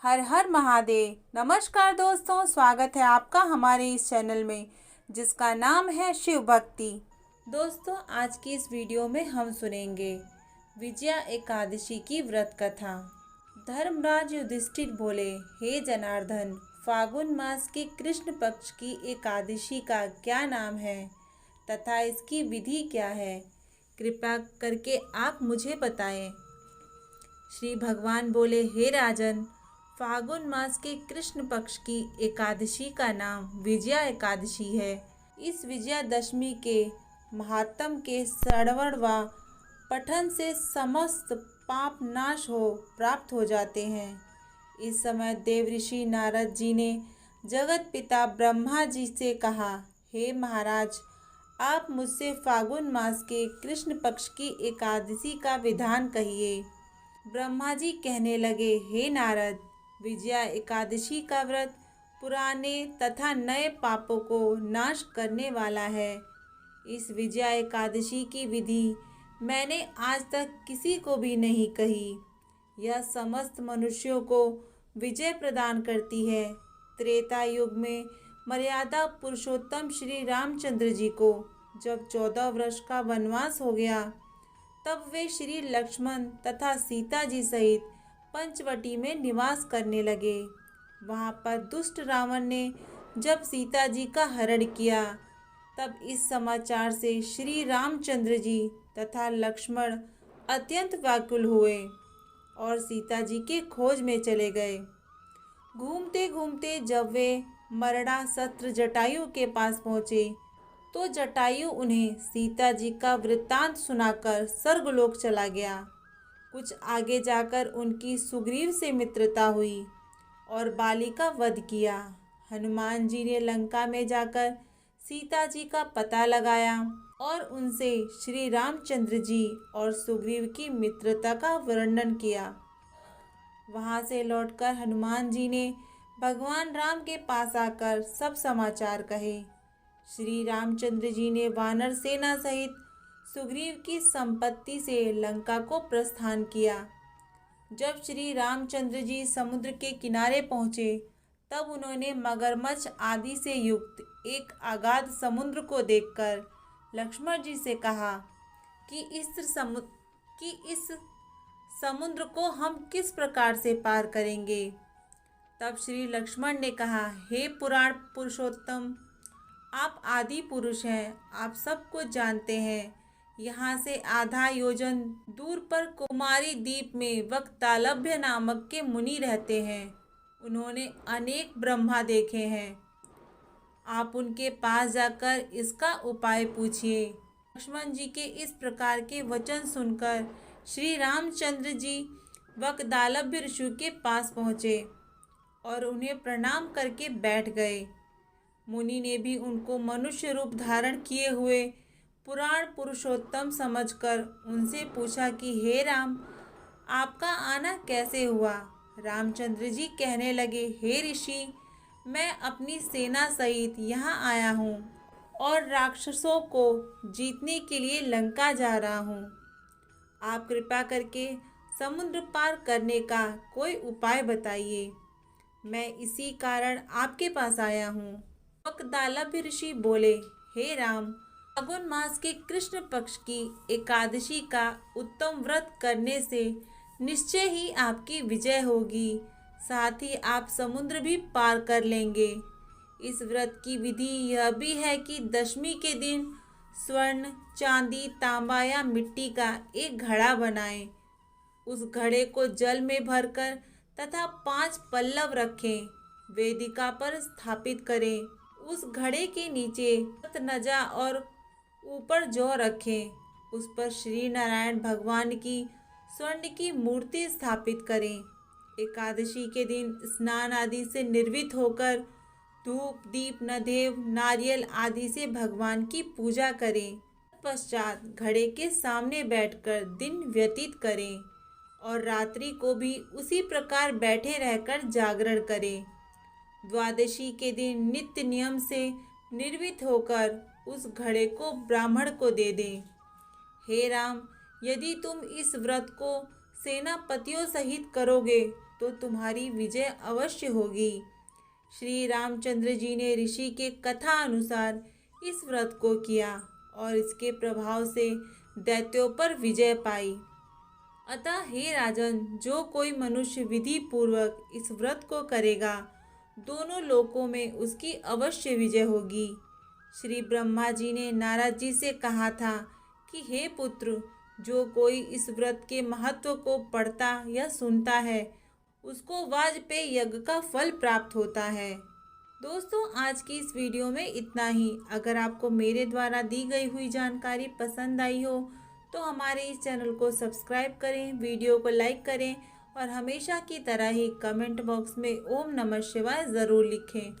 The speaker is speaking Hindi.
हर हर महादेव। नमस्कार दोस्तों, स्वागत है आपका हमारे इस चैनल में जिसका नाम है शिव भक्ति। दोस्तों, आज की इस वीडियो में हम सुनेंगे विजया एकादशी की व्रत कथा। धर्मराज युधिष्ठिर बोले, हे जनार्दन, फागुन मास के कृष्ण पक्ष की एकादशी का क्या नाम है तथा इसकी विधि क्या है? कृपा करके आप मुझे बताएं। श्री भगवान बोले, हे राजन, फागुन मास के कृष्ण पक्ष की एकादशी का नाम विजया एकादशी है। इस विजयादशमी के महात्म के श्रवण पठन से समस्त पाप नाश हो प्राप्त हो जाते हैं। इस समय देव ऋषि नारद जी ने जगत पिता ब्रह्मा जी से कहा, हे महाराज, आप मुझसे फागुन मास के कृष्ण पक्ष की एकादशी का विधान कहिए। ब्रह्मा जी कहने लगे, हे नारद, विजया एकादशी का व्रत पुराने तथा नए पापों को नाश करने वाला है। इस विजया एकादशी की विधि मैंने आज तक किसी को भी नहीं कही। यह समस्त मनुष्यों को विजय प्रदान करती है। त्रेता युग में मर्यादा पुरुषोत्तम श्री रामचंद्र जी को जब 14 वर्ष का वनवास हो गया, तब वे श्री लक्ष्मण तथा सीता जी सहित पंचवटी में निवास करने लगे। वहां पर दुष्ट रावण ने जब सीता जी का हरण किया, तब इस समाचार से श्री रामचंद्र जी तथा लक्ष्मण अत्यंत व्याकुल हुए और सीता जी के खोज में चले गए। घूमते घूमते जब वे मरड़ा सत्र जटायु के पास पहुँचे, तो जटायु उन्हें सीता जी का वृत्तांत सुनाकर स्वर्गलोक चला गया। कुछ आगे जाकर उनकी सुग्रीव से मित्रता हुई और बाली का वध किया। हनुमान जी ने लंका में जाकर सीता जी का पता लगाया और उनसे श्री रामचंद्र जी और सुग्रीव की मित्रता का वर्णन किया। वहां से लौटकर हनुमान जी ने भगवान राम के पास आकर सब समाचार कहे। श्री रामचंद्र जी ने वानर सेना सहित सुग्रीव की संपत्ति से लंका को प्रस्थान किया। जब श्री रामचंद्र जी समुद्र के किनारे पहुँचे, तब उन्होंने मगरमच्छ आदि से युक्त एक अगाध समुद्र को देखकर लक्ष्मण जी से कहा कि इस समुद्र को हम किस प्रकार से पार करेंगे। तब श्री लक्ष्मण ने कहा, हे पुराण पुरुषोत्तम, आप आदि पुरुष हैं, आप सब कुछ जानते हैं। यहाँ से आधा योजन दूर पर कुमारी द्वीप में वक्तालभ्य नामक के मुनि रहते हैं। उन्होंने अनेक ब्रह्मा देखे हैं। आप उनके पास जाकर इसका उपाय पूछिए। लक्ष्मण जी के इस प्रकार के वचन सुनकर श्री रामचंद्र जी वक्तालभ्य ऋषि के पास पहुँचे और उन्हें प्रणाम करके बैठ गए। मुनि ने भी उनको मनुष्य रूप धारण किए हुए पुराण पुरुषोत्तम समझकर उनसे पूछा कि हे राम, आपका आना कैसे हुआ? रामचंद्र जी कहने लगे, हे ऋषि, मैं अपनी सेना सहित यहाँ आया हूँ और राक्षसों को जीतने के लिए लंका जा रहा हूँ। आप कृपा करके समुद्र पार करने का कोई उपाय बताइए। मैं इसी कारण आपके पास आया हूँ। वक्तालभ्य ऋषि बोले, हे राम, फागुन मास के कृष्ण पक्ष की एकादशी का उत्तम व्रत करने से निश्चय ही आपकी विजय होगी, साथ ही आप समुद्र भी पार कर लेंगे। इस व्रत की विधि यह भी है कि दशमी के दिन स्वर्ण, चांदी, तांबा या मिट्टी का एक घड़ा बनाएं। उस घड़े को जल में भरकर तथा 5 पल्लव रखें, वेदिका पर स्थापित करें। उस घड़े के नीचे नजा और ऊपर जौ रखें। उस पर श्री नारायण भगवान की स्वर्ण की मूर्ति स्थापित करें। एकादशी के दिन स्नान आदि से निर्वित होकर धूप, दीप, नदेव, नारियल आदि से भगवान की पूजा करें। पश्चात घड़े के सामने बैठकर दिन व्यतीत करें और रात्रि को भी उसी प्रकार बैठे रहकर जागरण करें। द्वादशी के दिन नित्य नियम से निर्वित होकर उस घड़े को ब्राह्मण को दे दें। हे राम, यदि तुम इस व्रत को सेनापतियों सहित करोगे तो तुम्हारी विजय अवश्य होगी। श्री रामचंद्र जी ने ऋषि के कथा अनुसार इस व्रत को किया और इसके प्रभाव से दैत्यों पर विजय पाई। अतः हे राजन, जो कोई मनुष्य विधि पूर्वक इस व्रत को करेगा, दोनों लोकों में उसकी अवश्य विजय होगी। श्री ब्रह्मा जी ने नारद जी से कहा था कि हे पुत्र, जो कोई इस व्रत के महत्व को पढ़ता या सुनता है, उसको वाजपेय यज्ञ का फल प्राप्त होता है। दोस्तों, आज की इस वीडियो में इतना ही। अगर आपको मेरे द्वारा दी गई हुई जानकारी पसंद आई हो तो हमारे इस चैनल को सब्सक्राइब करें, वीडियो को लाइक करें और हमेशा की तरह ही कमेंट बॉक्स में ओम नमः शिवाय ज़रूर लिखें।